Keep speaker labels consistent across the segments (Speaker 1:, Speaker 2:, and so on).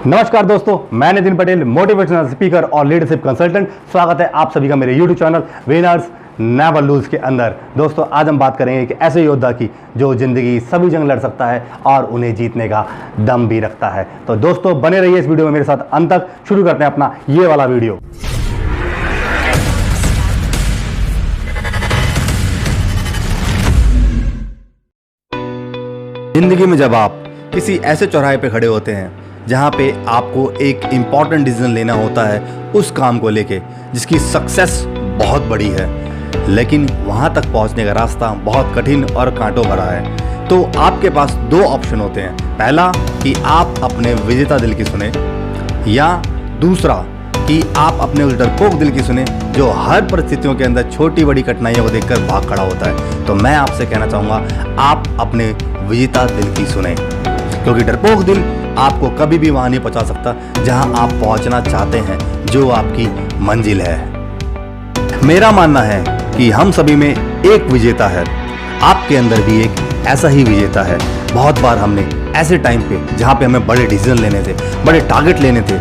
Speaker 1: नमस्कार दोस्तों, मैं नितिन पटेल, मोटिवेशनल स्पीकर और लीडरशिप कंसल्टेंट। स्वागत है आप सभी का मेरे YouTube channel winners never lose के अंदर। दोस्तों, आज हम बात करेंगे एक ऐसे योद्धा की जो जिंदगी सभी जंग लड़ सकता है और उन्हें जीतने का दम भी रखता है। तो दोस्तों, बने रहिए इस वीडियो में मेरे साथ अंत तक। शुरू करते हैं अपना ये वाला वीडियो। जिंदगी में जब आप किसी ऐसे चौराहे पे खड़े होते हैं जहाँ पे आपको एक इम्पॉर्टेंट डिसीजन लेना होता है उस काम को लेके जिसकी सक्सेस बहुत बड़ी है, लेकिन वहाँ तक पहुँचने का रास्ता बहुत कठिन और कांटों भरा है, तो आपके पास दो ऑप्शन होते हैं। पहला कि आप अपने विजेता दिल की सुने, या दूसरा कि आप अपने उस डरपोक दिल की सुने जो हर परिस्थितियों के अंदर छोटी बड़ी कठिनाइयों को देखकर भाग खड़ा होता है। तो मैं आपसे कहना चाहूँगा, आप अपने विजेता दिल की सुने, क्योंकि डरपोक दिल आपको कभी भी वहां नहीं पहुंचा सकता जहां आप पहुंचना चाहते हैं, जो आपकी मंजिल है। मेरा मानना है कि हम सभी में एक विजेता है, आपके अंदर भी एक ऐसा ही विजेता है। बहुत बार हमने ऐसे टाइम पे जहां पे हमें बड़े डिसीजन लेने थे, बड़े टारगेट लेने थे,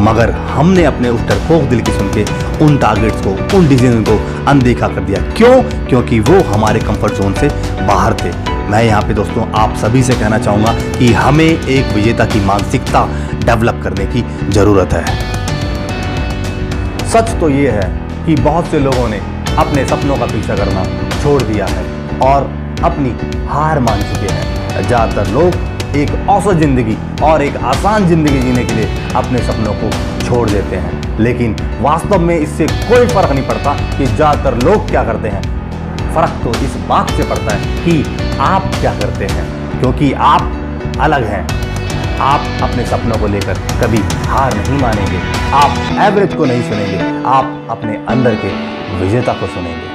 Speaker 1: मगर हमने अपने उस डरपोक दिल की सुन के उन टारगेट्स को, उन डिसीजन को अनदेखा कर दिया। क्यों? क्योंकि वो हमारे कंफर्ट जोन से बाहर थे। मैं यहाँ पे दोस्तों आप सभी से कहना चाहूँगा कि हमें एक विजेता की मानसिकता डेवलप करने की ज़रूरत है। सच तो ये है कि बहुत से लोगों ने अपने सपनों का पीछा करना छोड़ दिया है और अपनी हार मान चुके हैं। ज़्यादातर लोग एक औसत ज़िंदगी और एक आसान ज़िंदगी जीने के लिए अपने सपनों को छोड़ देते हैं, लेकिन वास्तव में इससे कोई फ़र्क नहीं पड़ता कि ज़्यादातर लोग क्या करते हैं। फ़र्क तो इस बात से पड़ता है कि आप क्या करते हैं, क्योंकि आप अलग हैं। आप अपने सपनों को लेकर कभी हार नहीं मानेंगे, आप एवरेज को नहीं सुनेंगे, आप अपने अंदर के विजेता को सुनेंगे।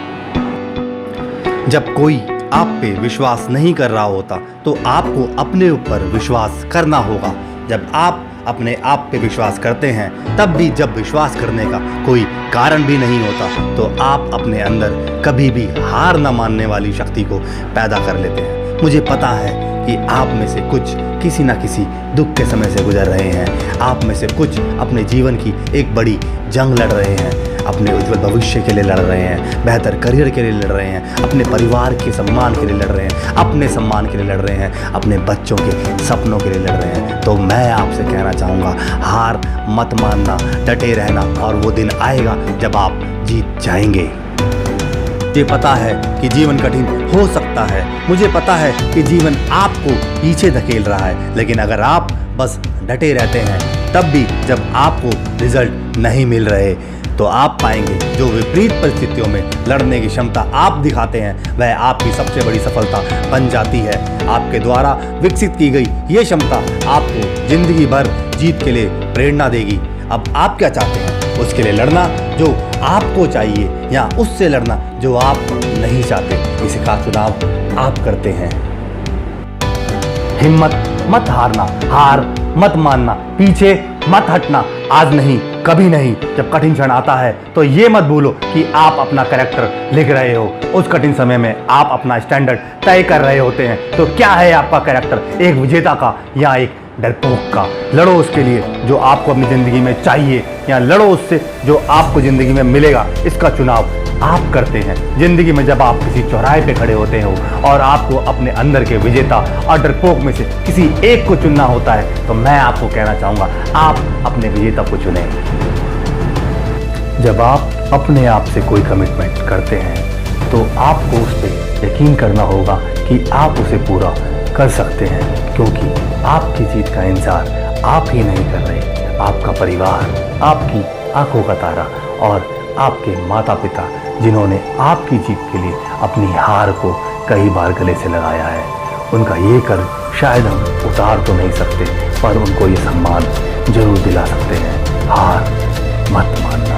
Speaker 1: जब कोई आप पे विश्वास नहीं कर रहा होता तो आपको अपने ऊपर विश्वास करना होगा। जब आप अपने आप पे विश्वास करते हैं, तब भी जब विश्वास करने का कोई कारण भी नहीं होता, तो आप अपने अंदर कभी भी हार न मानने वाली शक्ति को पैदा कर लेते हैं। मुझे पता है कि आप में से कुछ किसी न किसी दुख के समय से गुजर रहे हैं, आप में से कुछ अपने जीवन की एक बड़ी जंग लड़ रहे हैं, अपने उज्जवल भविष्य के लिए लड़ रहे हैं, बेहतर करियर के लिए लड़ रहे हैं, अपने परिवार के सम्मान के लिए लड़ रहे हैं, अपने सम्मान के लिए लड़ रहे हैं, अपने बच्चों के सपनों के लिए लड़ रहे हैं। तो मैं आपसे कहना चाहूँगा, हार मत मानना, डटे रहना, और वो दिन आएगा जब आप जीत जाएंगे। मुझे पता है कि जीवन कठिन हो सकता है, मुझे पता है कि जीवन आपको पीछे धकेल रहा है, लेकिन अगर आप बस डटे रहते हैं, तब भी जब आपको रिजल्ट नहीं मिल रहे, तो आप पाएंगे जो विपरीत परिस्थितियों में लड़ने की क्षमता आप दिखाते हैं, वह आपकी सबसे बड़ी सफलता बन जाती है। आपके द्वारा विकसित की गई ये क्षमता आपको जिंदगी भर जीत के लिए प्रेरणा देगी। अब आप क्या चाहते हैं? उसके लिए लड़ना जो आपको चाहिए, या उससे लड़ना जो आप नहीं चाहते? इसका चुनाव आप करते हैं। हिम्मत मत हारना, हार मत मानना, पीछे मत हटना। आज नहीं, कभी नहीं। जब कठिन क्षण आता है तो ये मत भूलो कि आप अपना कैरेक्टर लिख रहे हो। उस कठिन समय में आप अपना स्टैंडर्ड तय कर रहे होते हैं। तो क्या है आपका कैरेक्टर, एक विजेता का या एक डरपोक का? लड़ो उसके लिए जो आपको अपनी ज़िंदगी में चाहिए, या लड़ो उससे जो आपको ज़िंदगी में मिलेगा। इसका चुनाव आप करते हैं। ज़िंदगी में जब आप किसी चौराहे पे खड़े होते हो और आपको अपने अंदर के विजेता और डरपोक में से किसी एक को चुनना होता है, तो मैं आपको कहना चाहूँगा, आप अपने विजेता को चुनें। जब आप अपने आप से कोई कमिटमेंट करते हैं तो आपको उस पर यकीन करना होगा कि आप उसे पूरा कर सकते हैं, क्योंकि आपकी जीत का इंतजार आप ही नहीं कर रहे, आपका परिवार, आपकी आंखों का तारा और आपके माता पिता, जिन्होंने आपकी जीत के लिए अपनी हार को कई बार गले से लगाया है। उनका ये कर शायद हम उतार तो नहीं सकते, पर उनको ये सम्मान जरूर दिला सकते हैं। हार मत मानना।